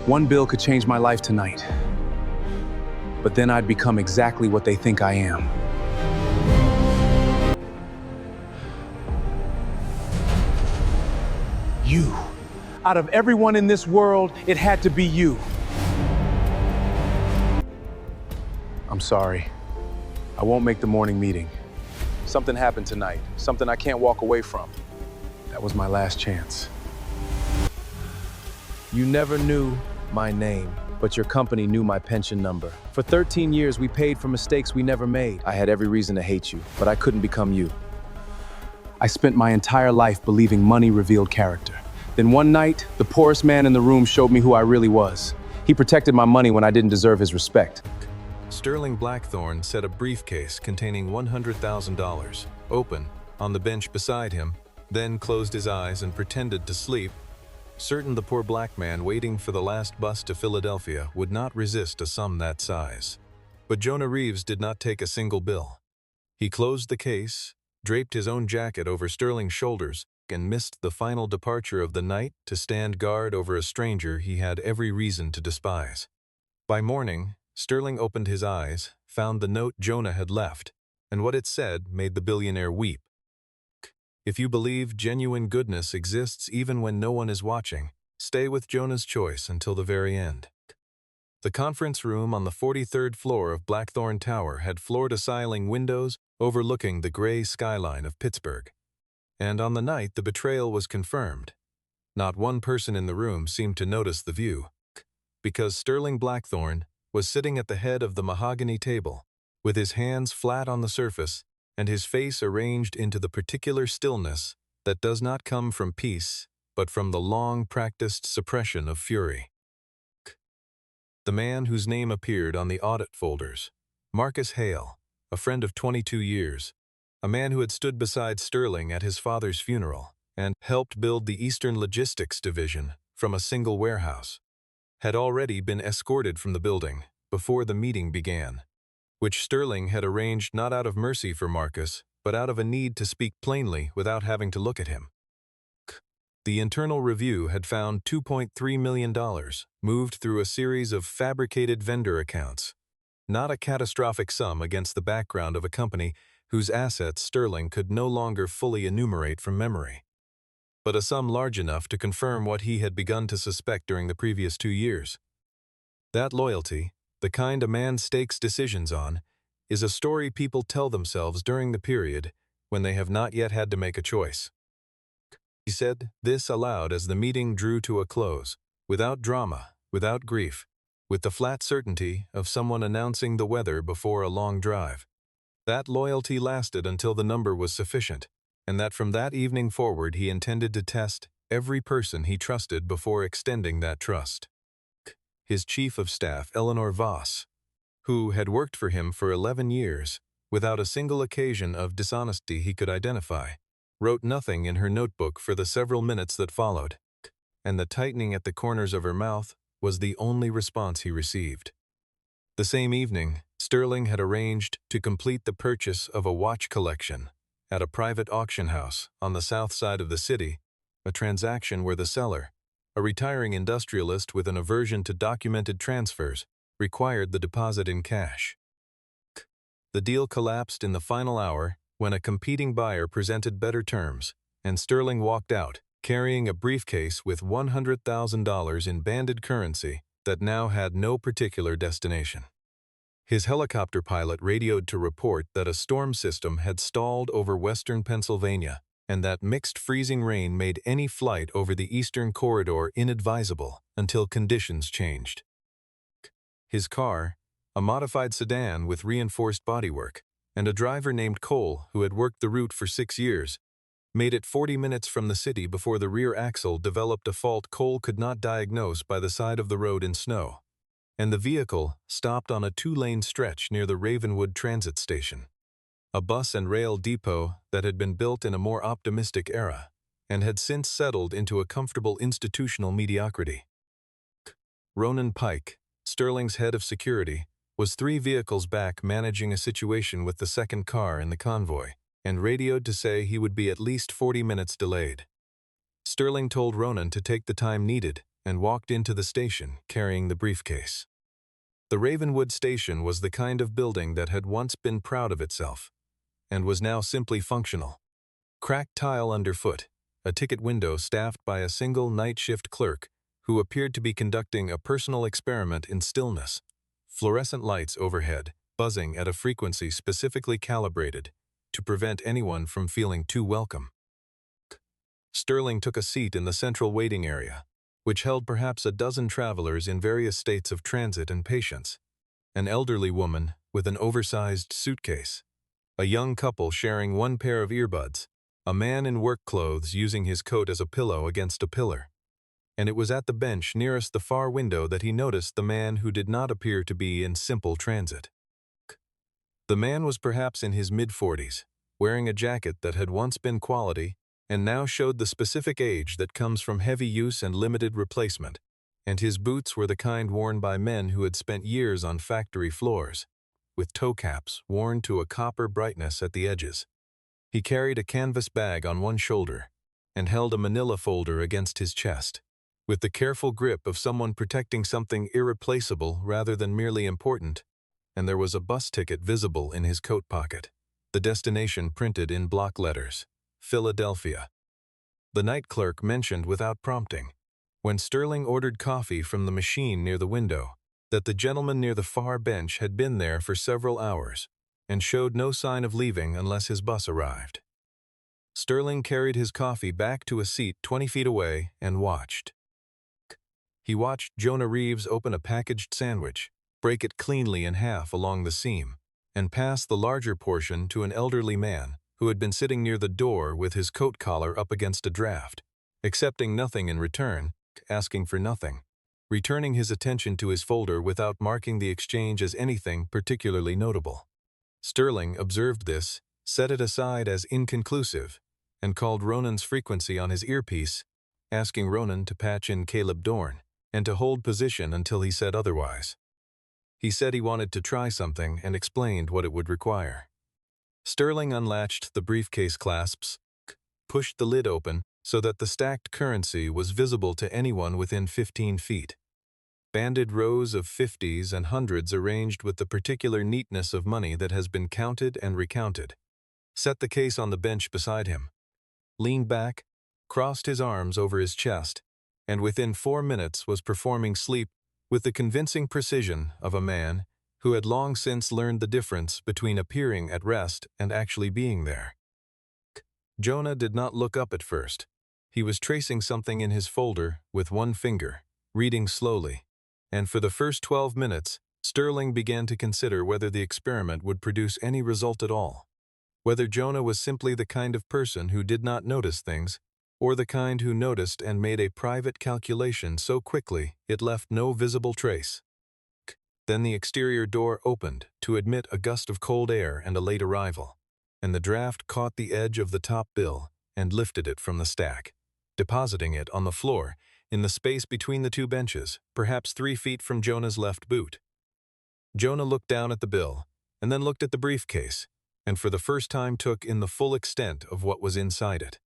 One bill could change my life tonight, but then I'd become exactly what they think I am. You. Out of everyone in this world, it had to be you. I'm sorry. I won't make the morning meeting. Something happened tonight, something I can't walk away from. That was my last chance. You never knew my name, but your company knew my pension number. For 13 years, we paid for mistakes we never made. I had every reason to hate you, but I couldn't become you. I spent my entire life believing money revealed character. Then one night, the poorest man in the room showed me who I really was. He protected my money when I didn't deserve his respect. Sterling Blackthorne set a briefcase containing $100,000 open on the bench beside him, then closed his eyes and pretended to sleep, certain the poor black man waiting for the last bus to Philadelphia would not resist a sum that size. But Jonah Reeves did not take a single bill. He closed the case, draped his own jacket over Sterling's shoulders, and missed the final departure of the night to stand guard over a stranger he had every reason to despise. By morning, Sterling opened his eyes, found the note Jonah had left, and what it said made the billionaire weep. If you believe genuine goodness exists even when no one is watching, stay with Jonah's choice until the very end. The conference room on the 43rd floor of Blackthorne Tower had floor-to-ceiling windows overlooking the gray skyline of Pittsburgh. And on the night the betrayal was confirmed, not one person in the room seemed to notice the view, because Sterling Blackthorne was sitting at the head of the mahogany table, with his hands flat on the surface and his face arranged into the particular stillness that does not come from peace, but from the long-practiced suppression of fury. The man whose name appeared on the audit folders, Marcus Hale, a friend of 22 years, a man who had stood beside Sterling at his father's funeral and helped build the Eastern Logistics Division from a single warehouse, had already been escorted from the building before the meeting began, which Sterling had arranged not out of mercy for Marcus, but out of a need to speak plainly without having to look at him. The internal review had found $2.3 million moved through a series of fabricated vendor accounts, not a catastrophic sum against the background of a company whose assets Sterling could no longer fully enumerate from memory, but a sum large enough to confirm what he had begun to suspect during the previous 2 years. That loyalty, the kind a man stakes decisions on, is a story people tell themselves during the period when they have not yet had to make a choice. He said this aloud as the meeting drew to a close, without drama, without grief, with the flat certainty of someone announcing the weather before a long drive. That loyalty lasted until the number was sufficient, and that from that evening forward he intended to test every person he trusted before extending that trust. His chief of staff, Eleanor Voss, who had worked for him for 11 years, without a single occasion of dishonesty he could identify, wrote nothing in her notebook for the several minutes that followed, and the tightening at the corners of her mouth was the only response he received. The same evening, Sterling had arranged to complete the purchase of a watch collection at a private auction house on the south side of the city, a transaction where the seller, a retiring industrialist with an aversion to documented transfers, required the deposit in cash. The deal collapsed in the final hour when a competing buyer presented better terms, and Sterling walked out, carrying a briefcase with $100,000 in banded currency that now had no particular destination. His helicopter pilot radioed to report that a storm system had stalled over western Pennsylvania and that mixed freezing rain made any flight over the eastern corridor inadvisable until conditions changed. His car, a modified sedan with reinforced bodywork, and a driver named Cole who had worked the route for 6 years, made it 40 minutes from the city before the rear axle developed a fault Cole could not diagnose by the side of the road in snow, and the vehicle stopped on a 2-lane stretch near the Ravenwood Transit Station, a bus and rail depot that had been built in a more optimistic era and had since settled into a comfortable institutional mediocrity. Ronan Pike, Sterling's head of security, was 3 vehicles back managing a situation with the second car in the convoy, and radioed to say he would be at least 40 minutes delayed. Sterling told Ronan to take the time needed and walked into the station carrying the briefcase. The Ravenwood station was the kind of building that had once been proud of itself, and was now simply functional. Cracked tile underfoot, a ticket window staffed by a single night shift clerk who appeared to be conducting a personal experiment in stillness, fluorescent lights overhead, buzzing at a frequency specifically calibrated to prevent anyone from feeling too welcome. Sterling took a seat in the central waiting area, which held perhaps a dozen travelers in various states of transit and patience. An elderly woman with an oversized suitcase, a young couple sharing one pair of earbuds, a man in work clothes using his coat as a pillow against a pillar. And it was at the bench nearest the far window that he noticed the man who did not appear to be in simple transit. The man was perhaps in his mid-40s, wearing a jacket that had once been quality and now showed the specific age that comes from heavy use and limited replacement, and his boots were the kind worn by men who had spent years on factory floors, with toe caps worn to a copper brightness at the edges. He carried a canvas bag on one shoulder and held a manila folder against his chest, with the careful grip of someone protecting something irreplaceable rather than merely important, and there was a bus ticket visible in his coat pocket, the destination printed in block letters, Philadelphia. The night clerk mentioned without prompting, when Sterling ordered coffee from the machine near the window, that the gentleman near the far bench had been there for several hours and showed no sign of leaving unless his bus arrived. Sterling carried his coffee back to a seat 20 feet away and watched. He watched Jonah Reeves open a packaged sandwich, break it cleanly in half along the seam, and pass the larger portion to an elderly man who had been sitting near the door with his coat collar up against a draft, accepting nothing in return, asking for nothing, returning his attention to his folder without marking the exchange as anything particularly notable. Sterling observed this, set it aside as inconclusive, and called Ronan's frequency on his earpiece, asking Ronan to patch in Caleb Dorn and to hold position until he said otherwise. He said he wanted to try something and explained what it would require. Sterling unlatched the briefcase clasps, pushed the lid open so that the stacked currency was visible to anyone within 15 feet. Banded rows of 50s and 100s arranged with the particular neatness of money that has been counted and recounted. Set the case on the bench beside him, leaned back, crossed his arms over his chest, and within 4 minutes was performing sleep with the convincing precision of a man who had long since learned the difference between appearing at rest and actually being there. Jonah did not look up at first. He was tracing something in his folder with one finger, reading slowly, and for the first 12 minutes, Sterling began to consider whether the experiment would produce any result at all, whether Jonah was simply the kind of person who did not notice things, or the kind who noticed and made a private calculation so quickly it left no visible trace. Then the exterior door opened to admit a gust of cold air and a late arrival, and the draft caught the edge of the top bill and lifted it from the stack, depositing it on the floor in the space between the two benches, perhaps 3 feet from Jonah's left boot. Jonah looked down at the bill, and then looked at the briefcase, and for the first time took in the full extent of what was inside it.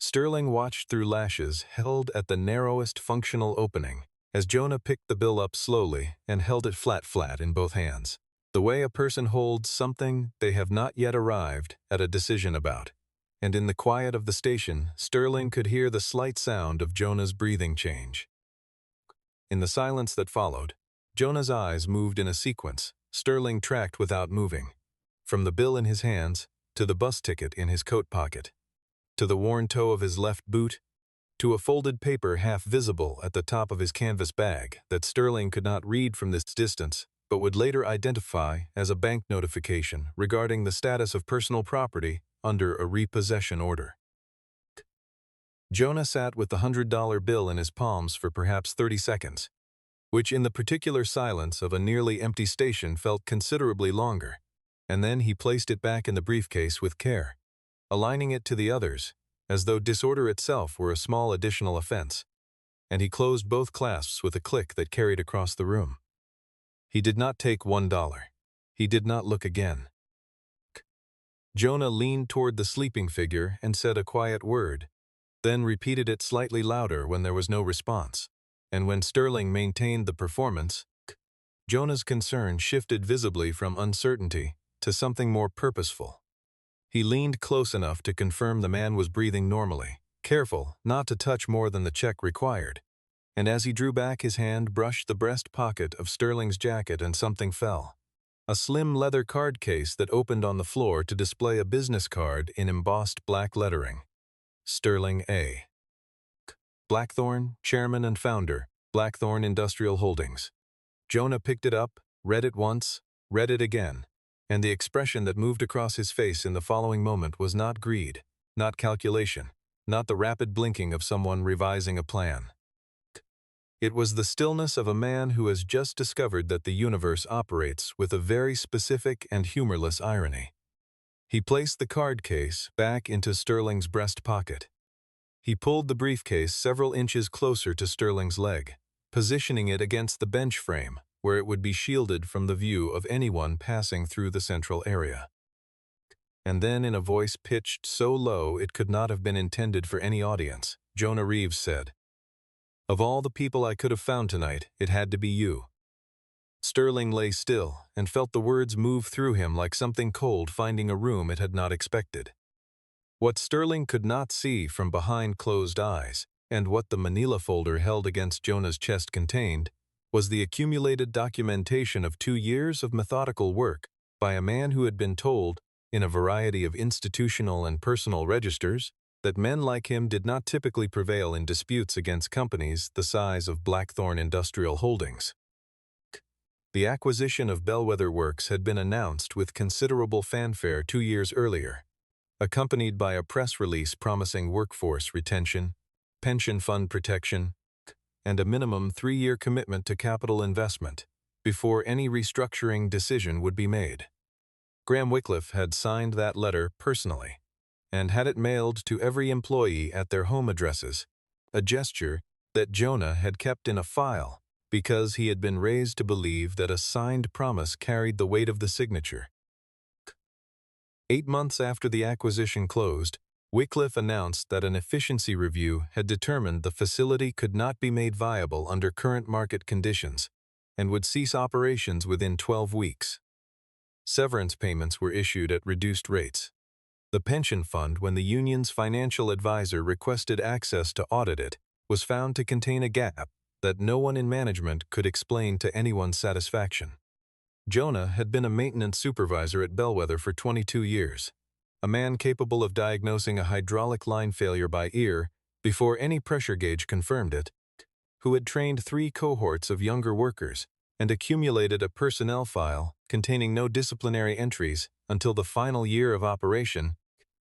Sterling watched through lashes held at the narrowest functional opening, as Jonah picked the bill up slowly and held it flat in both hands, the way a person holds something they have not yet arrived at a decision about. And in the quiet of the station, Sterling could hear the slight sound of Jonah's breathing change. In the silence that followed, Jonah's eyes moved in a sequence Sterling tracked without moving, from the bill in his hands to the bus ticket in his coat pocket, to the worn toe of his left boot, to a folded paper half visible at the top of his canvas bag that Sterling could not read from this distance, but would later identify as a bank notification regarding the status of personal property under a repossession order. Jonah sat with the $100 bill in his palms for perhaps 30 seconds, which in the particular silence of a nearly empty station felt considerably longer, and then he placed it back in the briefcase with care, aligning it to the others, as though disorder itself were a small additional offense, and he closed both clasps with a click that carried across the room. He did not take $1. He did not look again. Jonah leaned toward the sleeping figure and said a quiet word, then repeated it slightly louder when there was no response. And when Sterling maintained the performance, Jonah's concern shifted visibly from uncertainty to something more purposeful. He leaned close enough to confirm the man was breathing normally, careful not to touch more than the check required. And as he drew back, his hand brushed the breast pocket of Sterling's jacket and something fell. A slim leather card case that opened on the floor to display a business card in embossed black lettering. Sterling A. Blackthorne, Chairman and Founder, Blackthorne Industrial Holdings. Jonah picked it up, read it once, read it again, and the expression that moved across his face in the following moment was not greed, not calculation, not the rapid blinking of someone revising a plan. It was the stillness of a man who has just discovered that the universe operates with a very specific and humorless irony. He placed the card case back into Sterling's breast pocket. He pulled the briefcase several inches closer to Sterling's leg, positioning it against the bench frame where it would be shielded from the view of anyone passing through the central area. And then, in a voice pitched so low it could not have been intended for any audience, Jonah Reeves said, "Of all the people I could have found tonight, it had to be you." Sterling lay still and felt the words move through him like something cold finding a room it had not expected. What Sterling could not see from behind closed eyes, and what the manila folder held against Jonah's chest contained, was the accumulated documentation of 2 years of methodical work by a man who had been told, in a variety of institutional and personal registers, that men like him did not typically prevail in disputes against companies the size of Blackthorne Industrial Holdings. The acquisition of Bellwether Works had been announced with considerable fanfare 2 years earlier, accompanied by a press release promising workforce retention, pension fund protection, and a minimum 3-year commitment to capital investment before any restructuring decision would be made. Graham Wycliffe had signed that letter personally and had it mailed to every employee at their home addresses, a gesture that Jonah had kept in a file because he had been raised to believe that a signed promise carried the weight of the signature. 8 months after the acquisition closed, Wycliffe announced that an efficiency review had determined the facility could not be made viable under current market conditions and would cease operations within 12 weeks. Severance payments were issued at reduced rates. The pension fund, when the union's financial advisor requested access to audit it, was found to contain a gap that no one in management could explain to anyone's satisfaction. Jonah had been a maintenance supervisor at Bellwether for 22 years, a man capable of diagnosing a hydraulic line failure by ear before any pressure gauge confirmed it, who had trained 3 cohorts of younger workers and accumulated a personnel file containing no disciplinary entries until the final year of operation,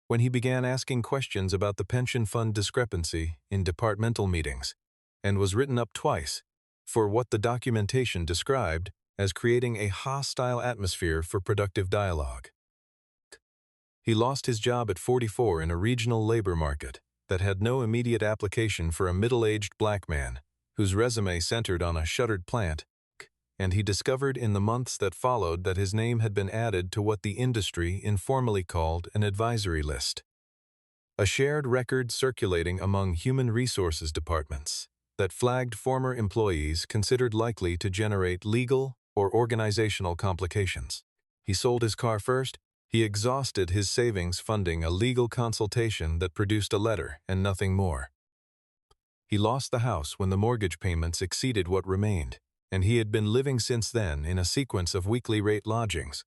when he began asking questions about the pension fund discrepancy in departmental meetings, and was written up twice for what the documentation described as creating a hostile atmosphere for productive dialogue. He lost his job at 44 in a regional labor market that had no immediate application for a middle-aged black man whose resume centered on a shuttered plant, and he discovered in the months that followed that his name had been added to what the industry informally called an advisory list, a shared record circulating among human resources departments that flagged former employees considered likely to generate legal or organizational complications. He sold his car first. He exhausted his savings funding a legal consultation that produced a letter and nothing more. He lost the house when the mortgage payments exceeded what remained, and he had been living since then in a sequence of weekly rate lodgings,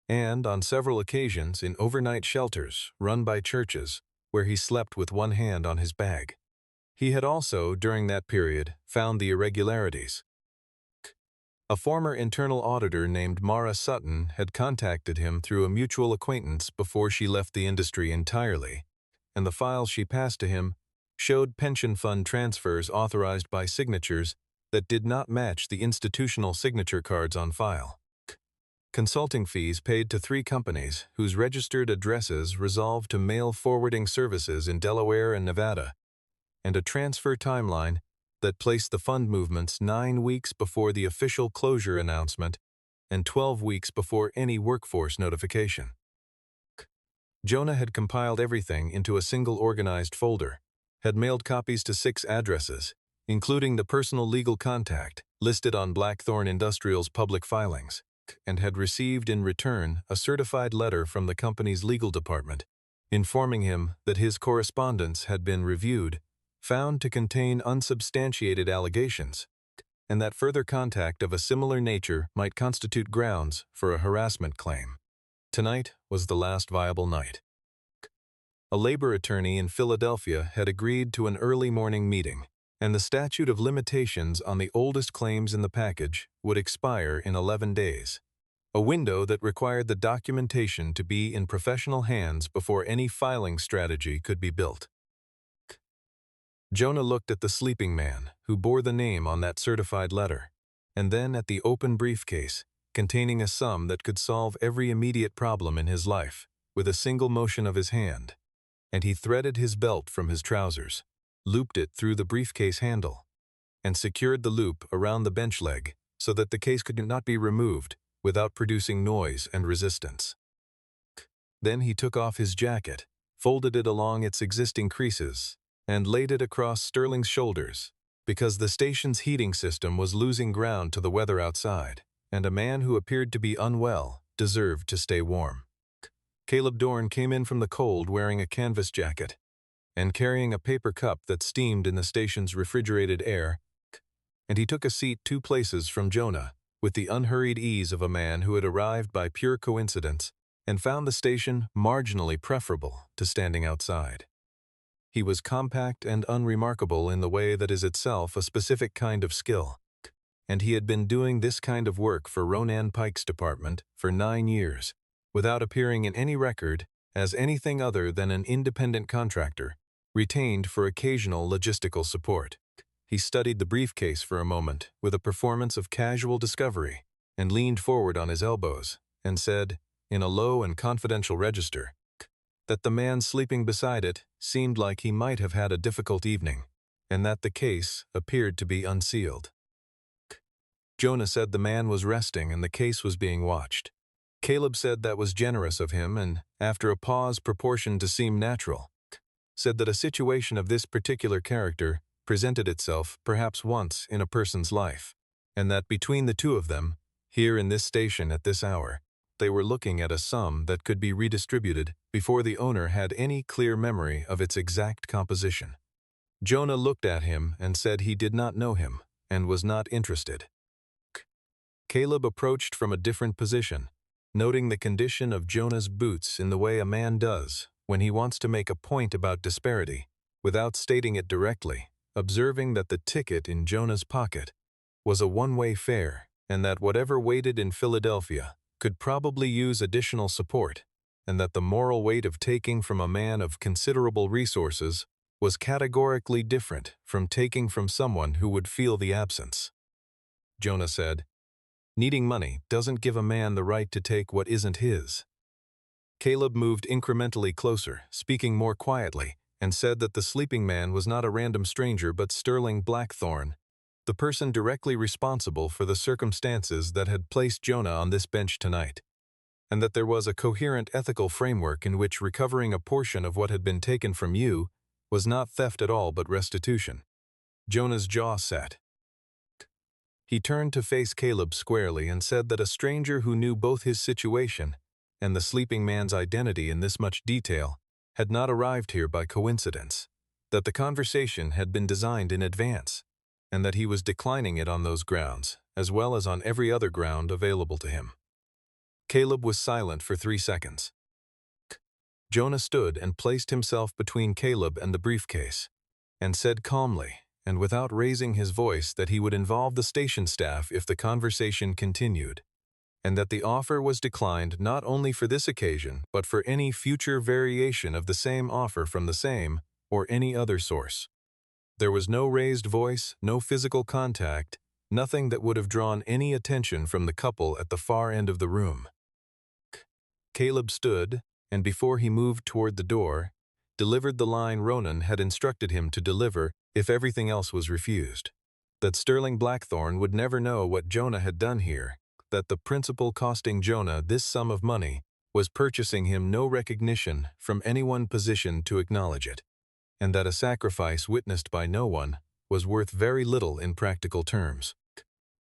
and on several occasions in overnight shelters run by churches where he slept with one hand on his bag. He had also, during that period, found the irregularities. A former internal auditor named Mara Sutton had contacted him through a mutual acquaintance before she left the industry entirely, and the files she passed to him showed pension fund transfers authorized by signatures that did not match the institutional signature cards on file. Consulting fees paid to 3 companies whose registered addresses resolved to mail forwarding services in Delaware and Nevada, and a transfer timeline that placed the fund movements 9 weeks before the official closure announcement and 12 weeks before any workforce notification. Jonah had compiled everything into a single organized folder, had mailed copies to 6 addresses, including the personal legal contact listed on Blackthorn Industrial's public filings, and had received in return a certified letter from the company's legal department, informing him that his correspondence had been reviewed, found to contain unsubstantiated allegations, and that further contact of a similar nature might constitute grounds for a harassment claim. Tonight was the last viable night. A labor attorney in Philadelphia had agreed to an early morning meeting, and the statute of limitations on the oldest claims in the package would expire in 11 days, a window that required the documentation to be in professional hands before any filing strategy could be built. Jonah looked at the sleeping man who bore the name on that certified letter, and then at the open briefcase containing a sum that could solve every immediate problem in his life with a single motion of his hand, and he threaded his belt from his trousers, looped it through the briefcase handle, and secured the loop around the bench leg so that the case could not be removed without producing noise and resistance. Then he took off his jacket, folded it along its existing creases, and laid it across Sterling's shoulders, because the station's heating system was losing ground to the weather outside, and a man who appeared to be unwell deserved to stay warm. Caleb Dorn came in from the cold wearing a canvas jacket and carrying a paper cup that steamed in the station's refrigerated air, and he took a seat 2 places from Jonah with the unhurried ease of a man who had arrived by pure coincidence and found the station marginally preferable to standing outside. He was compact and unremarkable in the way that is itself a specific kind of skill, and he had been doing this kind of work for Ronan Pike's department for 9 years, without appearing in any record as anything other than an independent contractor, retained for occasional logistical support. He studied the briefcase for a moment with a performance of casual discovery, and leaned forward on his elbows, and said, in a low and confidential register, that the man sleeping beside it seemed like he might have had a difficult evening, and that the case appeared to be unsealed. Jonah said the man was resting and the case was being watched. Caleb said that was generous of him, and, after a pause proportioned to seem natural, said that a situation of this particular character presented itself perhaps once in a person's life, and that between the two of them, here in this station at this hour, they were looking at a sum that could be redistributed before the owner had any clear memory of its exact composition. Jonah looked at him and said he did not know him and was not interested. Caleb approached from a different position, noting the condition of Jonah's boots in the way a man does when he wants to make a point about disparity, without stating it directly, observing that the ticket in Jonah's pocket was a one-way fare, and that whatever waited in Philadelphia could probably use additional support, and that the moral weight of taking from a man of considerable resources was categorically different from taking from someone who would feel the absence. Jonah said, "Needing money doesn't give a man the right to take what isn't his." Caleb moved incrementally closer, speaking more quietly, and said that the sleeping man was not a random stranger but Sterling Blackthorn, the person directly responsible for the circumstances that had placed Jonah on this bench tonight, and that there was a coherent ethical framework in which recovering a portion of what had been taken from you was not theft at all but restitution. Jonah's jaw set. He turned to face Caleb squarely and said that a stranger who knew both his situation and the sleeping man's identity in this much detail had not arrived here by coincidence, that the conversation had been designed in advance, and that he was declining it on those grounds, as well as on every other ground available to him. Caleb was silent for 3 seconds. Jonah stood and placed himself between Caleb and the briefcase, and said calmly, and without raising his voice, that he would involve the station staff if the conversation continued, and that the offer was declined not only for this occasion, but for any future variation of the same offer from the same or any other source. There was no raised voice, no physical contact, nothing that would have drawn any attention from the couple at the far end of the room. Caleb stood, and before he moved toward the door, delivered the line Ronan had instructed him to deliver if everything else was refused. That Sterling Blackthorn would never know what Jonah had done here, that the principal costing Jonah this sum of money was purchasing him no recognition from anyone positioned to acknowledge it, and that a sacrifice witnessed by no one was worth very little in practical terms.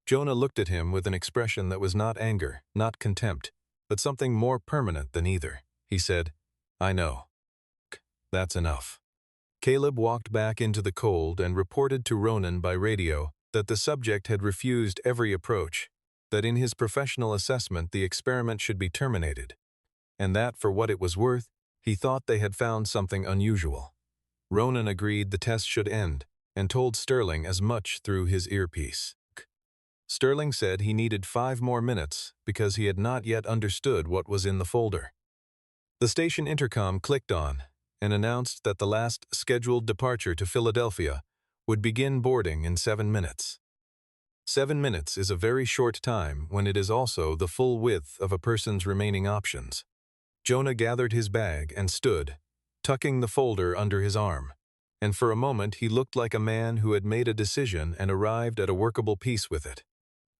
Jonah looked at him with an expression that was not anger, not contempt, but something more permanent than either. He said, "I know. That's enough." Caleb walked back into the cold and reported to Ronan by radio that the subject had refused every approach, that in his professional assessment the experiment should be terminated, and that for what it was worth, he thought they had found something unusual. Ronan agreed the test should end, and told Sterling as much through his earpiece. Sterling said he needed 5 more minutes because he had not yet understood what was in the folder. The station intercom clicked on and announced that the last scheduled departure to Philadelphia would begin boarding in 7 minutes. 7 minutes is a very short time when it is also the full width of a person's remaining options. Jonah gathered his bag and stood, tucking the folder under his arm, and for a moment he looked like a man who had made a decision and arrived at a workable peace with it.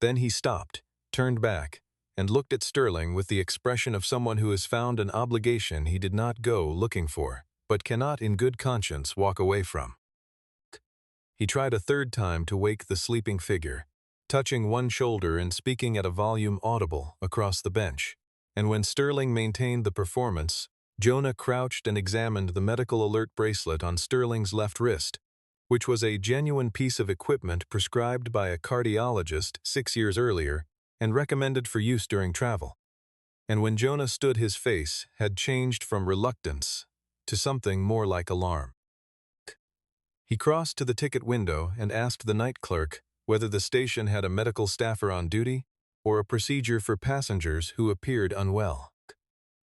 Then he stopped, turned back, and looked at Sterling with the expression of someone who has found an obligation he did not go looking for, but cannot in good conscience walk away from. He tried a third time to wake the sleeping figure, touching one shoulder and speaking at a volume audible across the bench, and when Sterling maintained the performance, Jonah crouched and examined the medical alert bracelet on Sterling's left wrist, which was a genuine piece of equipment prescribed by a cardiologist 6 years earlier and recommended for use during travel. And when Jonah stood, his face had changed from reluctance to something more like alarm. He crossed to the ticket window and asked the night clerk whether the station had a medical staffer on duty or a procedure for passengers who appeared unwell.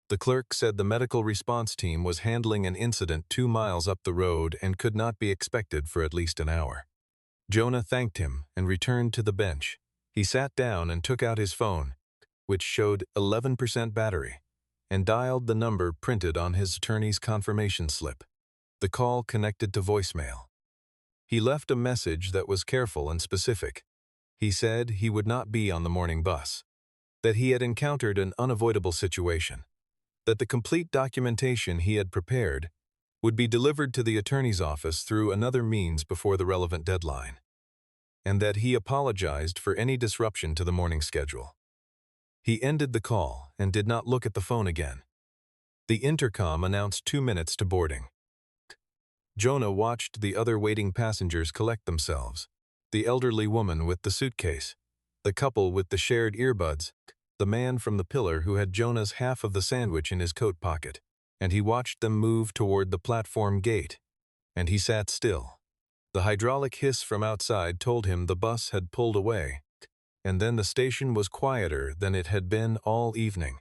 The clerk said the medical response team was handling an incident 2 miles up the road and could not be expected for at least an hour. Jonah thanked him and returned to the bench. He sat down and took out his phone, which showed 11% battery, and dialed the number printed on his attorney's confirmation slip. The call connected to voicemail. He left a message that was careful and specific. He said he would not be on the morning bus, that he had encountered an unavoidable situation, that the complete documentation he had prepared would be delivered to the attorney's office through another means before the relevant deadline, and that he apologized for any disruption to the morning schedule. He ended the call and did not look at the phone again. The intercom announced 2 minutes to boarding. Jonah watched the other waiting passengers collect themselves, the elderly woman with the suitcase, the couple with the shared earbuds, the man from the pillar who had Jonah's half of the sandwich in his coat pocket, and he watched them move toward the platform gate, and he sat still. The hydraulic hiss from outside told him the bus had pulled away, and then the station was quieter than it had been all evening,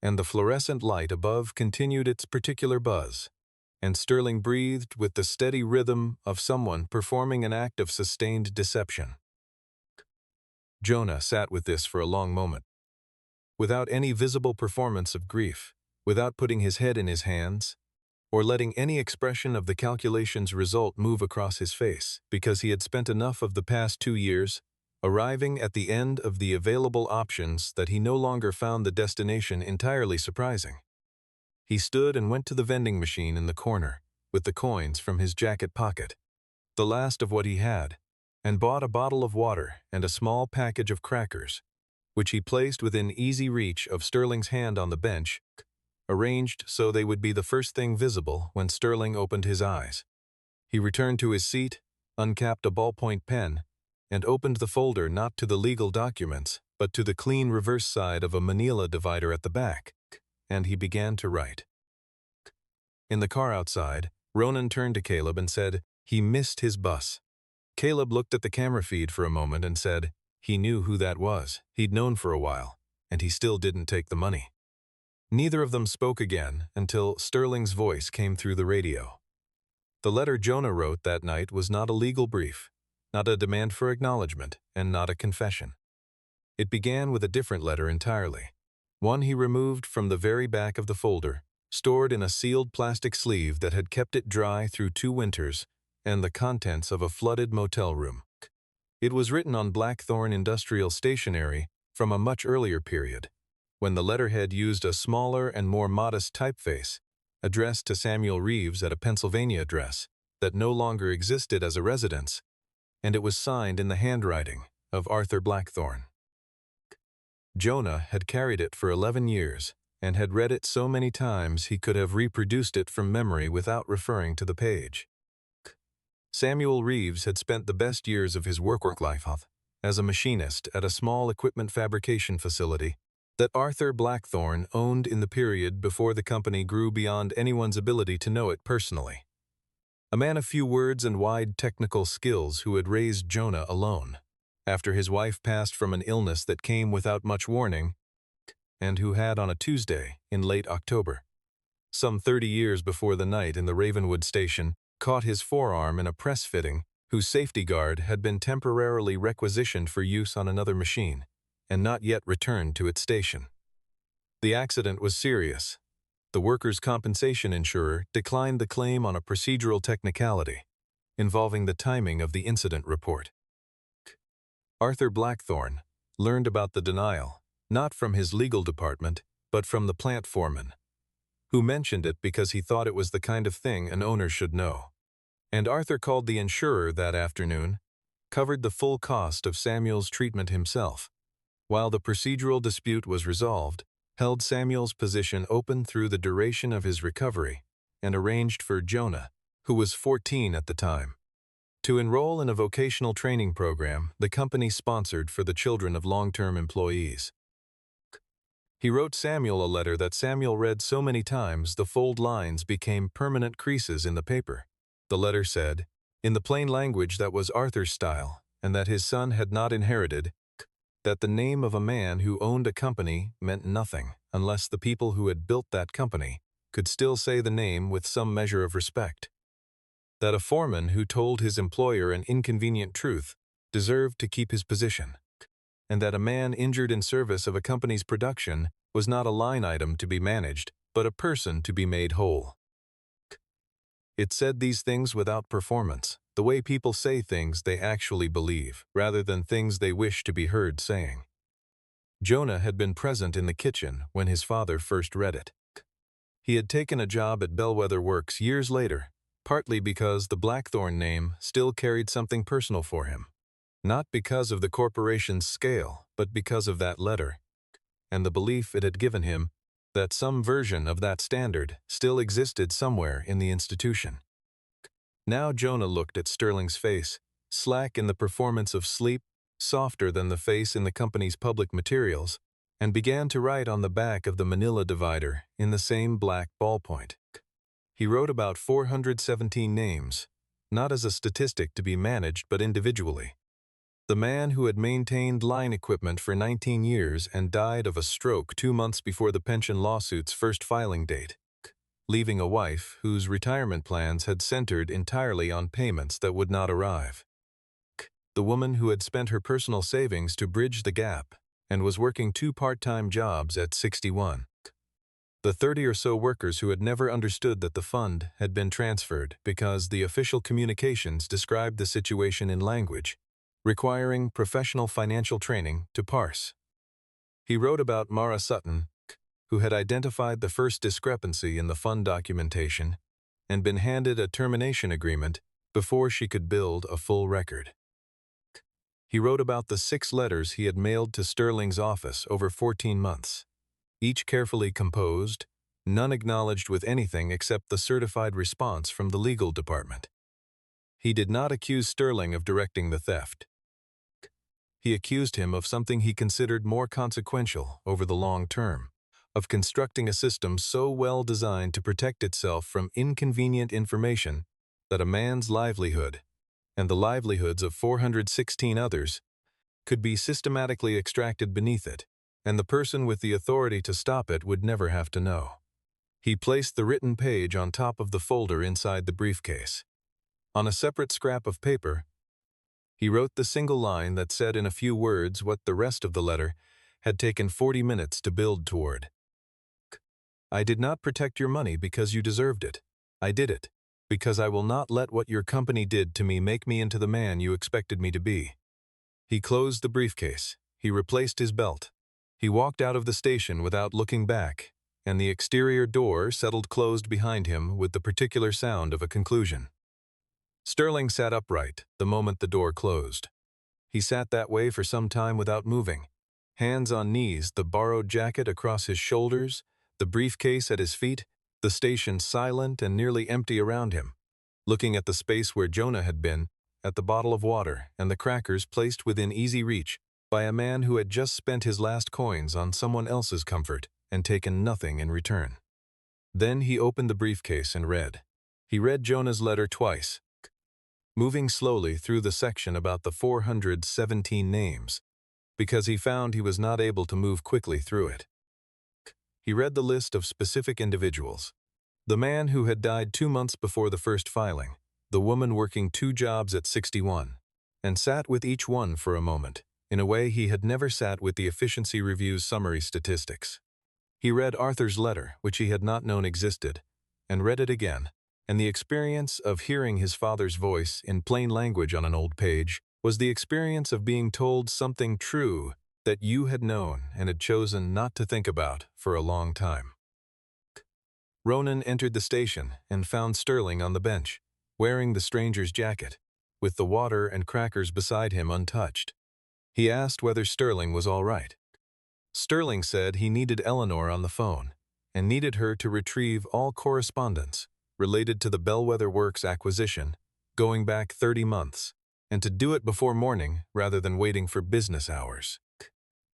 and the fluorescent light above continued its particular buzz, and Sterling breathed with the steady rhythm of someone performing an act of sustained deception. Jonah sat with this for a long moment, without any visible performance of grief, without putting his head in his hands, or letting any expression of the calculation's result move across his face, because he had spent enough of the past 2 years arriving at the end of the available options that he no longer found the destination entirely surprising. He stood and went to the vending machine in the corner, with the coins from his jacket pocket, the last of what he had, and bought a bottle of water and a small package of crackers, which he placed within easy reach of Sterling's hand on the bench, arranged so they would be the first thing visible when Sterling opened his eyes. He returned to his seat, uncapped a ballpoint pen, and opened the folder not to the legal documents, but to the clean reverse side of a manila divider at the back, and he began to write. In the car outside, Ronan turned to Caleb and said he missed his bus. Caleb looked at the camera feed for a moment and said he knew who that was. He'd known for a while, and he still didn't take the money. Neither of them spoke again until Sterling's voice came through the radio. The letter Jonah wrote that night was not a legal brief, not a demand for acknowledgement, and not a confession. It began with a different letter entirely, one he removed from the very back of the folder, stored in a sealed plastic sleeve that had kept it dry through 2 winters and the contents of a flooded motel room. It was written on blackthorn industrial stationery from a much earlier period, when the letterhead used a smaller and more modest typeface, addressed to Samuel Reeves at a Pennsylvania address, that no longer existed as a residence, and it was signed in the handwriting of Arthur Blackthorne. Jonah had carried it for 11 years and had read it so many times he could have reproduced it from memory without referring to the page. Samuel Reeves had spent the best years of his work life as a machinist at a small equipment fabrication facility that Arthur Blackthorne owned in the period before the company grew beyond anyone's ability to know it personally. A man of few words and wide technical skills who had raised Jonah alone, after his wife passed from an illness that came without much warning, and who had on a Tuesday in late October, some 30 years before the night in the Ravenwood station, caught his forearm in a press fitting whose safety guard had been temporarily requisitioned for use on another machine and not yet returned to its station. The accident was serious. The workers' compensation insurer declined the claim on a procedural technicality involving the timing of the incident report. Arthur Blackthorne learned about the denial not from his legal department, but from the plant foreman, who mentioned it because he thought it was the kind of thing an owner should know. And Arthur called the insurer that afternoon, covered the full cost of Samuel's treatment himself, while the procedural dispute was resolved, held Samuel's position open through the duration of his recovery, and arranged for Jonah, who was 14 at the time, to enroll in a vocational training program the company sponsored for the children of long-term employees. He wrote Samuel a letter that Samuel read so many times the fold lines became permanent creases in the paper. The letter said, in the plain language that was Arthur's style, and that his son had not inherited, that the name of a man who owned a company meant nothing unless the people who had built that company could still say the name with some measure of respect. That a foreman who told his employer an inconvenient truth deserved to keep his position, and that a man injured in service of a company's production was not a line item to be managed, but a person to be made whole. It said these things without performance, the way people say things they actually believe, rather than things they wish to be heard saying. Jonah had been present in the kitchen when his father first read it. He had taken a job at Bellwether Works years later, partly because the Blackthorne name still carried something personal for him. Not because of the corporation's scale, but because of that letter, and the belief it had given him that some version of that standard still existed somewhere in the institution. Now Jonah looked at Sterling's face, slack in the performance of sleep, softer than the face in the company's public materials, and began to write on the back of the manila divider in the same black ballpoint. He wrote about 417 names, not as a statistic to be managed but individually. The man who had maintained line equipment for 19 years and died of a stroke 2 months before the pension lawsuit's first filing date, leaving a wife whose retirement plans had centered entirely on payments that would not arrive. The woman who had spent her personal savings to bridge the gap and was working 2 part-time jobs at 61. The 30 or so workers who had never understood that the fund had been transferred because the official communications described the situation in language requiring professional financial training to parse. He wrote about Mara Sutton, who had identified the first discrepancy in the fund documentation and been handed a termination agreement before she could build a full record. He wrote about the 6 letters he had mailed to Sterling's office over 14 months, each carefully composed, none acknowledged with anything except the certified response from the legal department. He did not accuse Sterling of directing the theft. He accused him of something he considered more consequential over the long term, of constructing a system so well designed to protect itself from inconvenient information that a man's livelihood, and the livelihoods of 416 others, could be systematically extracted beneath it, and the person with the authority to stop it would never have to know. He placed the written page on top of the folder inside the briefcase. On a separate scrap of paper, he wrote the single line that said in a few words what the rest of the letter had taken 40 minutes to build toward. I did not protect your money because you deserved it. I did it because I will not let what your company did to me make me into the man you expected me to be. He closed the briefcase. He replaced his belt. He walked out of the station without looking back, and the exterior door settled closed behind him with the particular sound of a conclusion. Sterling sat upright the moment the door closed. He sat that way for some time without moving, hands on knees, the borrowed jacket across his shoulders, the briefcase at his feet, the station silent and nearly empty around him, looking at the space where Jonah had been, at the bottle of water and the crackers placed within easy reach by a man who had just spent his last coins on someone else's comfort and taken nothing in return. Then he opened the briefcase and read. He read Jonah's letter twice, moving slowly through the section about the 417 names, because he found he was not able to move quickly through it. He read the list of specific individuals. The man who had died 2 months before the first filing, the woman working 2 jobs at 61, and sat with each one for a moment, in a way he had never sat with the Efficiency Review's summary statistics. He read Arthur's letter, which he had not known existed, and read it again, and the experience of hearing his father's voice in plain language on an old page was the experience of being told something true that you had known and had chosen not to think about for a long time. Ronan entered the station and found Sterling on the bench, wearing the stranger's jacket, with the water and crackers beside him untouched. He asked whether Sterling was all right. Sterling said he needed Eleanor on the phone and needed her to retrieve all correspondence related to the Bellwether Works acquisition going back 30 months, and to do it before morning rather than waiting for business hours.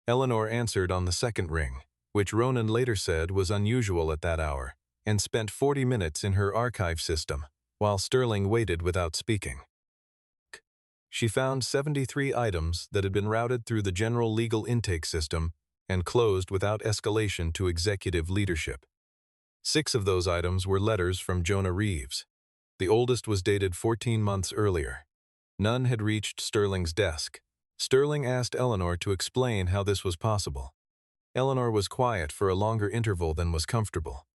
Eleanor answered on the second ring, which Ronan later said was unusual at that hour, and spent 40 minutes in her archive system, while Sterling waited without speaking. She found 73 items that had been routed through the general legal intake system and closed without escalation to executive leadership. 6 of those items were letters from Jonah Reeves. The oldest was dated 14 months earlier. None had reached Sterling's desk. Sterling asked Eleanor to explain how this was possible. Eleanor was quiet for a longer interval than was comfortable,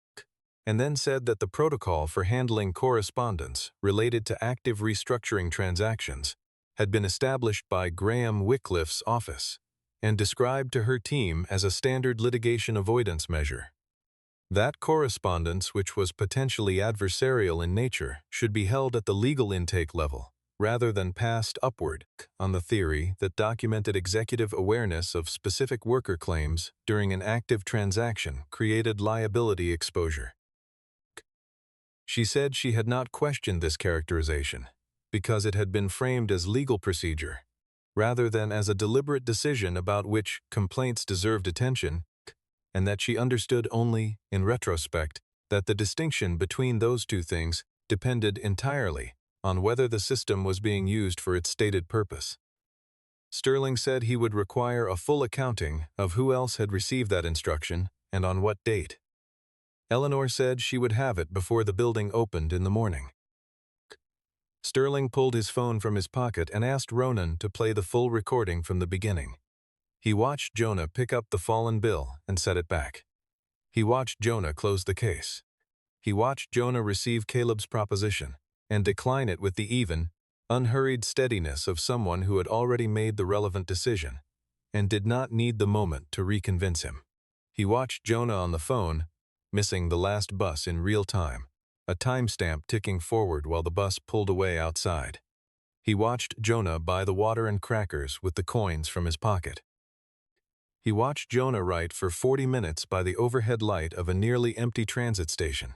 and then said that the protocol for handling correspondence related to active restructuring transactions had been established by Graham Wycliffe's office and described to her team as a standard litigation avoidance measure. That correspondence, which was potentially adversarial in nature, should be held at the legal intake level, rather than passed upward, on the theory that documented executive awareness of specific worker claims during an active transaction created liability exposure. She said she had not questioned this characterization, because it had been framed as legal procedure, rather than as a deliberate decision about which complaints deserved attention, and that she understood only, in retrospect, that the distinction between those two things depended entirely on whether the system was being used for its stated purpose. Sterling said he would require a full accounting of who else had received that instruction and on what date. Eleanor said she would have it before the building opened in the morning. Sterling pulled his phone from his pocket and asked Ronan to play the full recording from the beginning. He watched Jonah pick up the fallen bill and set it back. He watched Jonah close the case. He watched Jonah receive Caleb's proposition and decline it with the even, unhurried steadiness of someone who had already made the relevant decision and did not need the moment to reconvince him. He watched Jonah on the phone, missing the last bus in real time, a timestamp ticking forward while the bus pulled away outside. He watched Jonah buy the water and crackers with the coins from his pocket. He watched Jonah write for 40 minutes by the overhead light of a nearly empty transit station.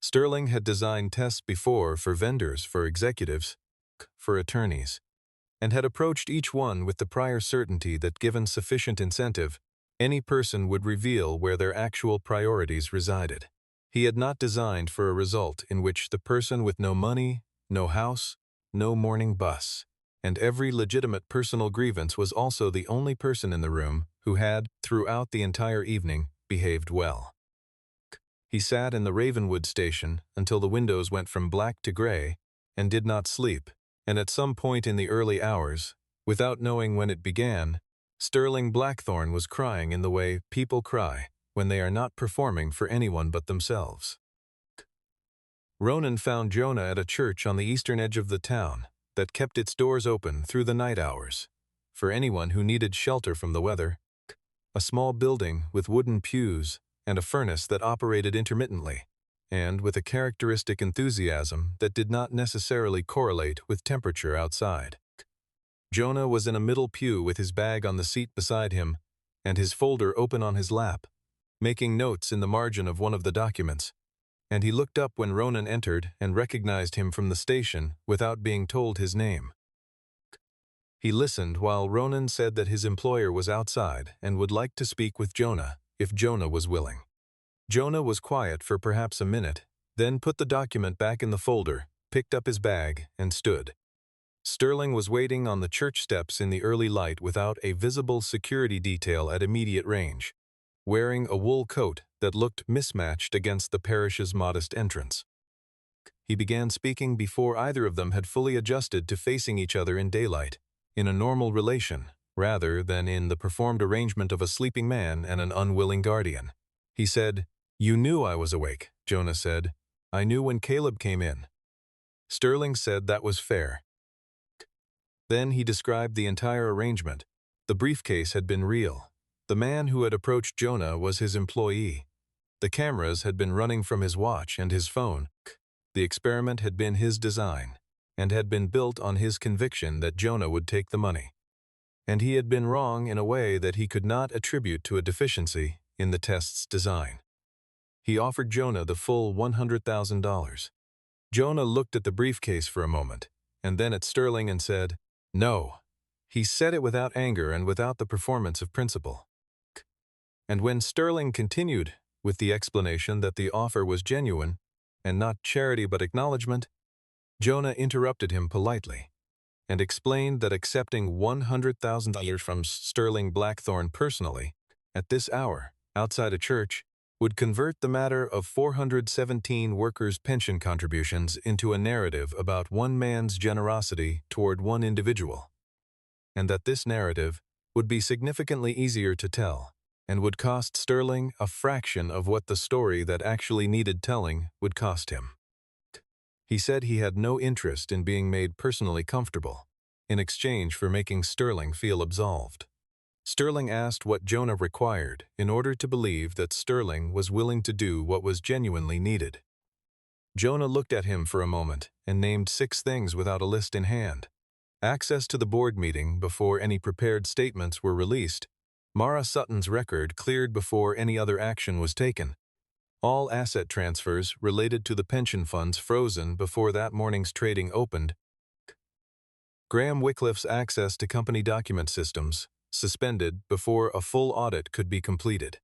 Sterling had designed tests before for vendors, for executives, for attorneys, and had approached each one with the prior certainty that given sufficient incentive, any person would reveal where their actual priorities resided. He had not designed for a result in which the person with no money, no house, no morning bus, and every legitimate personal grievance was also the only person in the room who had, throughout the entire evening, behaved well. He sat in the Ravenwood station until the windows went from black to gray and did not sleep, and at some point in the early hours, without knowing when it began, Sterling Blackthorne was crying in the way people cry when they are not performing for anyone but themselves. Ronan found Jonah at a church on the eastern edge of the town that kept its doors open through the night hours for anyone who needed shelter from the weather, a small building with wooden pews and a furnace that operated intermittently, and with a characteristic enthusiasm that did not necessarily correlate with temperature outside. Jonah was in a middle pew with his bag on the seat beside him and his folder open on his lap, making notes in the margin of one of the documents, and he looked up when Ronan entered and recognized him from the station without being told his name. He listened while Ronan said that his employer was outside and would like to speak with Jonah if Jonah was willing. Jonah was quiet for perhaps a minute, then put the document back in the folder, picked up his bag, and stood. Sterling was waiting on the church steps in the early light without a visible security detail at immediate range, wearing a wool coat that looked mismatched against the parish's modest entrance. He began speaking before either of them had fully adjusted to facing each other in daylight, in a normal relation, rather than in the performed arrangement of a sleeping man and an unwilling guardian. He said, "You knew I was awake," Jonah said. "I knew when Caleb came in." Sterling said that was fair. Then he described the entire arrangement. The briefcase had been real. The man who had approached Jonah was his employee. The cameras had been running from his watch and his phone. The experiment had been his design, and had been built on his conviction that Jonah would take the money. And he had been wrong in a way that he could not attribute to a deficiency in the test's design. He offered Jonah the full $100,000. Jonah looked at the briefcase for a moment, and then at Sterling and said, "No." He said it without anger and without the performance of principle. And when Sterling continued, with the explanation that the offer was genuine, and not charity but acknowledgement, Jonah interrupted him politely, and explained that accepting $100,000 from Sterling Blackthorne personally, at this hour, outside a church, would convert the matter of 417 workers' pension contributions into a narrative about one man's generosity toward one individual, and that this narrative would be significantly easier to tell, and would cost Sterling a fraction of what the story that actually needed telling would cost him. He said he had no interest in being made personally comfortable, in exchange for making Sterling feel absolved. Sterling asked what Jonah required in order to believe that Sterling was willing to do what was genuinely needed. Jonah looked at him for a moment and named 6 things without a list in hand. Access to the board meeting before any prepared statements were released, Mara Sutton's record cleared before any other action was taken, all asset transfers related to the pension funds frozen before that morning's trading opened, Graham Wycliffe's access to company document systems suspended before a full audit could be completed,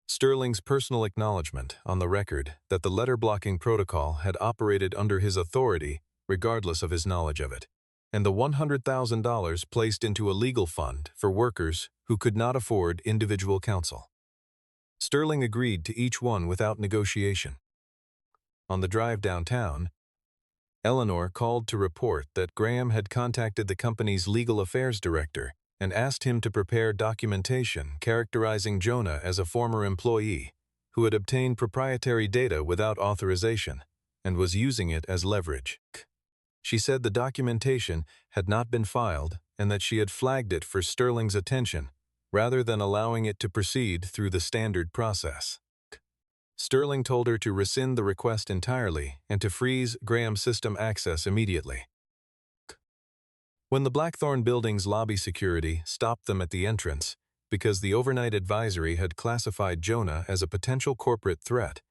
Sterling's personal acknowledgement on the record that the letter-blocking protocol had operated under his authority regardless of his knowledge of it, and the $100,000 placed into a legal fund for workers who could not afford individual counsel. Sterling agreed to each one without negotiation. On the drive downtown, Eleanor called to report that Graham had contacted the company's legal affairs director and asked him to prepare documentation characterizing Jonah as a former employee who had obtained proprietary data without authorization and was using it as leverage. She said the documentation had not been filed and that she had flagged it for Sterling's attention rather than allowing it to proceed through the standard process. Sterling told her to rescind the request entirely and to freeze Graham's system access immediately. When the Blackthorne Building's lobby security stopped them at the entrance because the overnight advisory had classified Jonah as a potential corporate threat,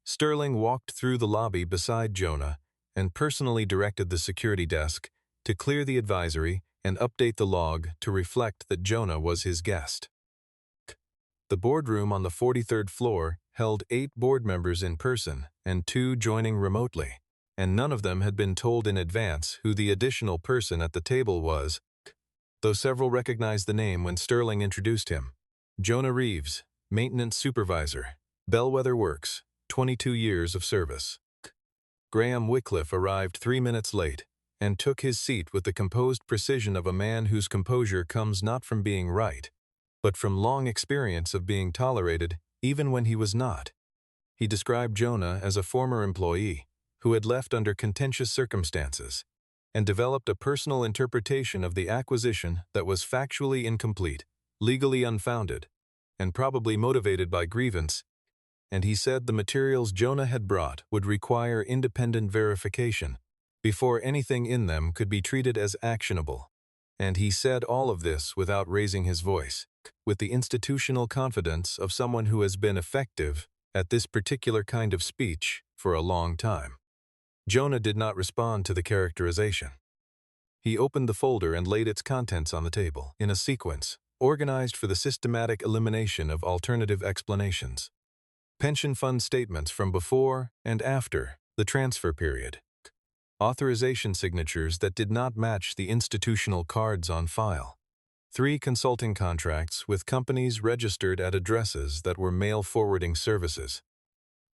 Sterling walked through the lobby beside Jonah and personally directed the security desk to clear the advisory and update the log to reflect that Jonah was his guest. The boardroom on the 43rd floor held 8 board members in person and 2 joining remotely, and none of them had been told in advance who the additional person at the table was, though several recognized the name when Sterling introduced him. Jonah Reeves, maintenance supervisor, Bellwether Works, 22 years of service. Graham Wycliffe arrived 3 minutes late and took his seat with the composed precision of a man whose composure comes not from being right, but from long experience of being tolerated even when he was not. He described Jonah as a former employee who had left under contentious circumstances and developed a personal interpretation of the acquisition that was factually incomplete, legally unfounded, and probably motivated by grievance, and he said the materials Jonah had brought would require independent verification before anything in them could be treated as actionable. And he said all of this without raising his voice, with the institutional confidence of someone who has been effective at this particular kind of speech for a long time. Jonah did not respond to the characterization. He opened the folder and laid its contents on the table, in a sequence, organized for the systematic elimination of alternative explanations. Pension fund statements from before and after the transfer period. Authorization signatures that did not match the institutional cards on file. 3 consulting contracts with companies registered at addresses that were mail forwarding services.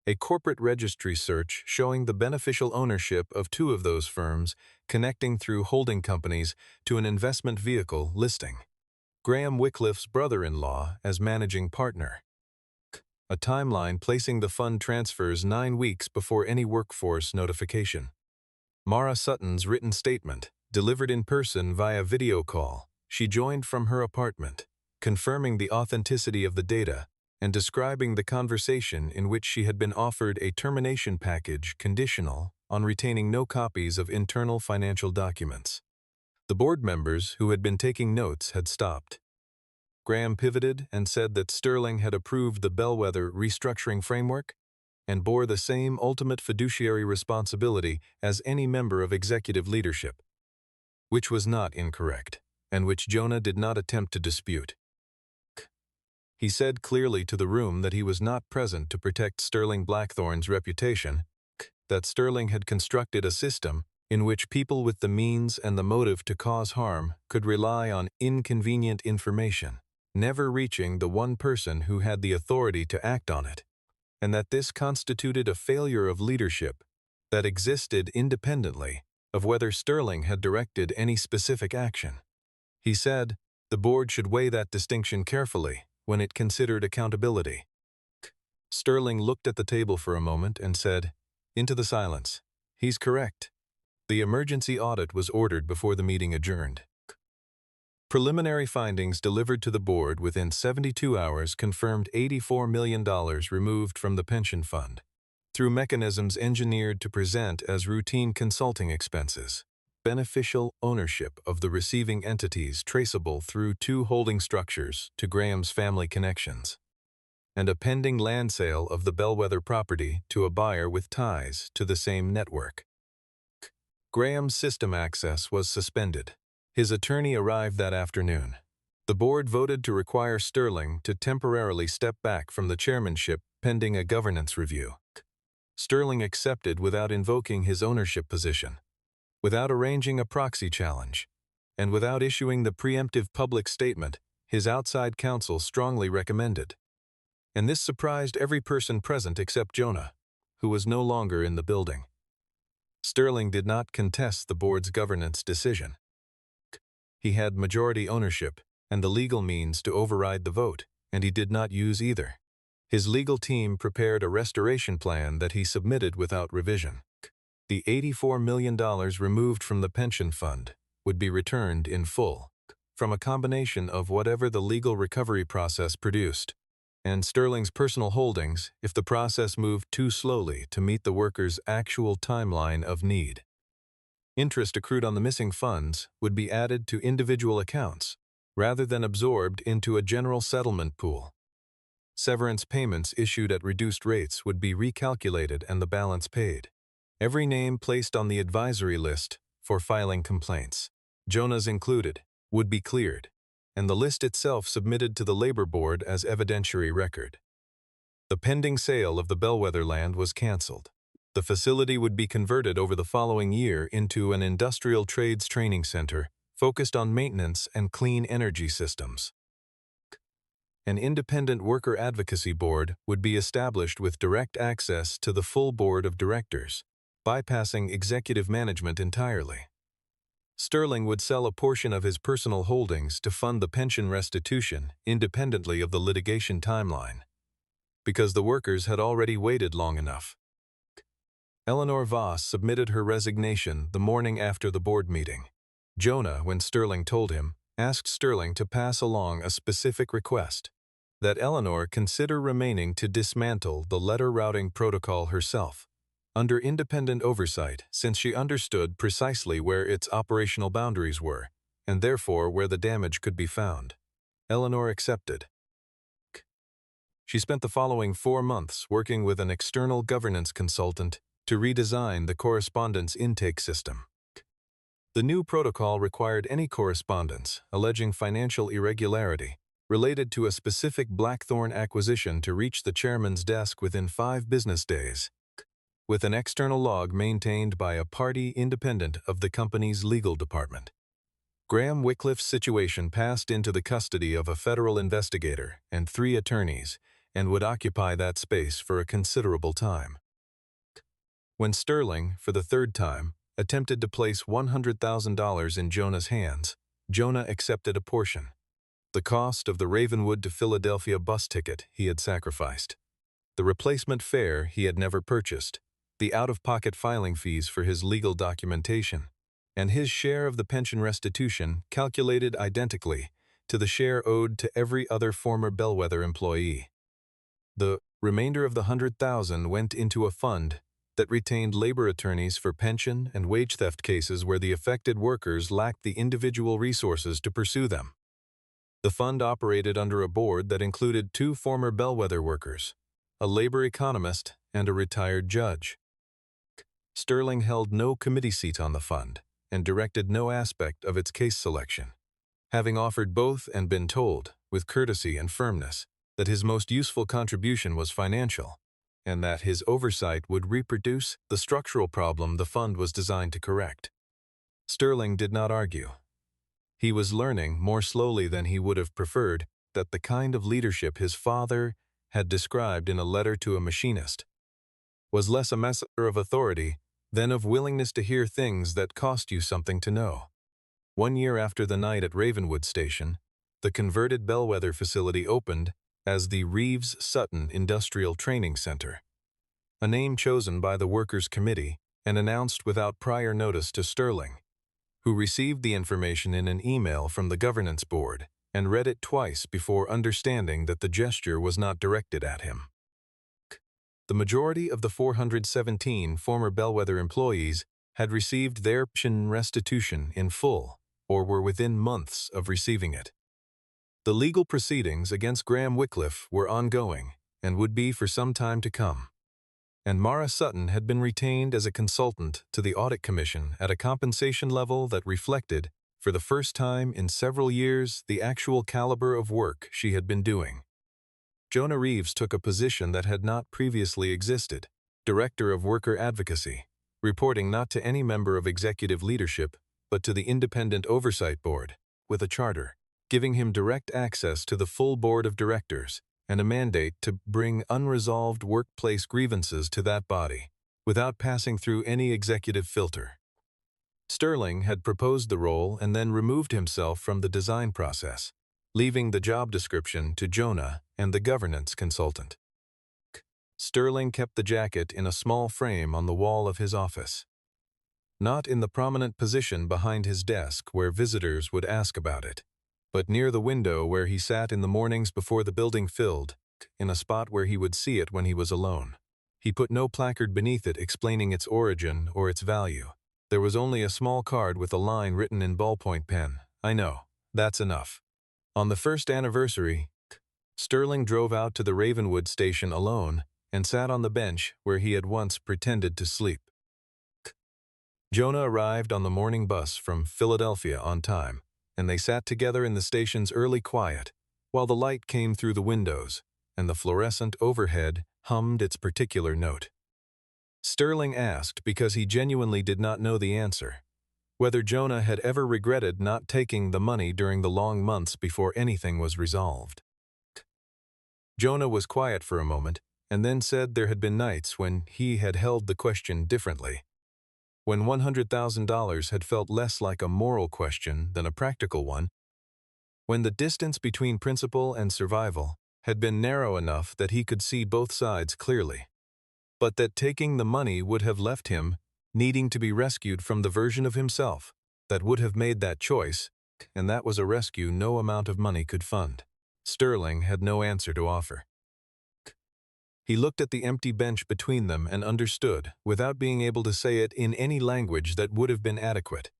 A corporate registry search showing the beneficial ownership of 2 of those firms connecting through holding companies to an investment vehicle listing. Graham Wycliffe's brother-in-law as managing partner. A timeline placing the fund transfers 9 weeks before any workforce notification. Mara Sutton's written statement, delivered in person via video call. She joined from her apartment, confirming the authenticity of the data and describing the conversation in which she had been offered a termination package conditional on retaining no copies of internal financial documents. The board members who had been taking notes had stopped. Graham pivoted and said that Sterling had approved the Bellwether restructuring framework and bore the same ultimate fiduciary responsibility as any member of executive leadership, which was not incorrect, and which Jonah did not attempt to dispute. He said clearly to the room that he was not present to protect Sterling Blackthorne's reputation, that Sterling had constructed a system in which people with the means and the motive to cause harm could rely on inconvenient information, never reaching the one person who had the authority to act on it, and that this constituted a failure of leadership that existed independently of whether Sterling had directed any specific action. He said the board should weigh that distinction carefully when it considered accountability. Sterling looked at the table for a moment and said, into the silence, "He's correct." The emergency audit was ordered before the meeting adjourned. Preliminary findings delivered to the board within 72 hours confirmed $84 million removed from the pension fund, through mechanisms engineered to present as routine consulting expenses, beneficial ownership of the receiving entities traceable through 2 holding structures to Graham's family connections, and a pending land sale of the Bellwether property to a buyer with ties to the same network. Graham's system access was suspended. His attorney arrived that afternoon. The board voted to require Sterling to temporarily step back from the chairmanship pending a governance review. Sterling accepted without invoking his ownership position, without arranging a proxy challenge, and without issuing the preemptive public statement his outside counsel strongly recommended. And this surprised every person present except Jonah, who was no longer in the building. Sterling did not contest the board's governance decision. He had majority ownership and the legal means to override the vote, and he did not use either. His legal team prepared a restoration plan that he submitted without revision. The $84 million removed from the pension fund would be returned in full, from a combination of whatever the legal recovery process produced, and Sterling's personal holdings if the process moved too slowly to meet the workers' actual timeline of need. Interest accrued on the missing funds would be added to individual accounts, rather than absorbed into a general settlement pool. Severance payments issued at reduced rates would be recalculated and the balance paid. Every name placed on the advisory list for filing complaints, Jonah's included, would be cleared, and the list itself submitted to the Labor Board as evidentiary record. The pending sale of the Bellwether land was canceled. The facility would be converted over the following year into an industrial trades training center focused on maintenance and clean energy systems. An independent worker advocacy board would be established with direct access to the full board of directors, bypassing executive management entirely. Sterling would sell a portion of his personal holdings to fund the pension restitution independently of the litigation timeline, because the workers had already waited long enough. Eleanor Voss submitted her resignation the morning after the board meeting. Jonah, when Sterling told him, asked Sterling to pass along a specific request. that Eleanor consider remaining to dismantle the letter routing protocol herself, under independent oversight, since she understood precisely where its operational boundaries were, and therefore where the damage could be found. Eleanor accepted. She spent the following 4 months working with an external governance consultant to redesign the correspondence intake system. The new protocol required any correspondence alleging financial irregularity related to a specific Blackthorn acquisition to reach the chairman's desk within 5 business days, with an external log maintained by a party independent of the company's legal department. Graham Wycliffe's situation passed into the custody of a federal investigator and 3 attorneys, and would occupy that space for a considerable time. When Sterling, for the 3rd time, attempted to place $100,000 in Jonah's hands, Jonah accepted a portion, the cost of the Ravenwood to Philadelphia bus ticket he had sacrificed, the replacement fare he had never purchased, the out-of-pocket filing fees for his legal documentation, and his share of the pension restitution calculated identically to the share owed to every other former Bellwether employee. The remainder of the $100,000 went into a fund that retained labor attorneys for pension and wage theft cases where the affected workers lacked the individual resources to pursue them. The fund operated under a board that included 2 former Bellwether workers, a labor economist, and a retired judge. Sterling held no committee seat on the fund and directed no aspect of its case selection, having offered both and been told, with courtesy and firmness, that his most useful contribution was financial, and that his oversight would reproduce the structural problem the fund was designed to correct. Sterling did not argue. He was learning, more slowly than he would have preferred, that the kind of leadership his father had described in a letter to a machinist was less a matter of authority than of willingness to hear things that cost you something to know. 1 year after the night at Ravenwood Station, the converted Bellwether facility opened as the Reeves-Sutton Industrial Training Center, a name chosen by the Workers' Committee and announced without prior notice to Sterling, who received the information in an email from the governance board and read it twice before understanding that the gesture was not directed at him. The majority of the 417 former Bellwether employees had received their pension restitution in full or were within months of receiving it. The legal proceedings against Graham Wycliffe were ongoing and would be for some time to come, and Mara Sutton had been retained as a consultant to the Audit Commission at a compensation level that reflected, for the first time in several years, the actual caliber of work she had been doing. Jonah Reeves took a position that had not previously existed, Director of Worker Advocacy, reporting not to any member of executive leadership, but to the Independent Oversight Board, with a charter, giving him direct access to the full board of directors and a mandate to bring unresolved workplace grievances to that body, without passing through any executive filter. Sterling had proposed the role and then removed himself from the design process, leaving the job description to Jonah and the governance consultant. Sterling kept the jacket in a small frame on the wall of his office, not in the prominent position behind his desk where visitors would ask about it, but near the window where he sat in the mornings before the building filled, in a spot where he would see it when he was alone. He put no placard beneath it explaining its origin or its value. There was only a small card with a line written in ballpoint pen. "I know, that's enough." On the 1st anniversary, Sterling drove out to the Ravenwood station alone and sat on the bench where he had once pretended to sleep. Jonah arrived on the morning bus from Philadelphia on time, and they sat together in the station's early quiet, while the light came through the windows, and the fluorescent overhead hummed its particular note. Sterling asked, because he genuinely did not know the answer, whether Jonah had ever regretted not taking the money during the long months before anything was resolved. Jonah was quiet for a moment, and then said there had been nights when he had held the question differently, when $100,000 had felt less like a moral question than a practical one, when the distance between principle and survival had been narrow enough that he could see both sides clearly, but that taking the money would have left him needing to be rescued from the version of himself that would have made that choice, and that was a rescue no amount of money could fund. Sterling had no answer to offer. He looked at the empty bench between them and understood, without being able to say it in any language that would have been adequate,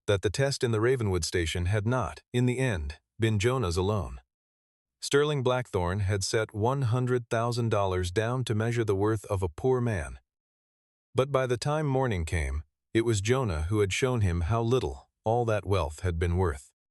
that the test in the Ravenwood station had not, in the end, been Jonah's alone. Sterling Blackthorne had set $100,000 down to measure the worth of a poor man. But by the time morning came, it was Jonah who had shown him how little all that wealth had been worth.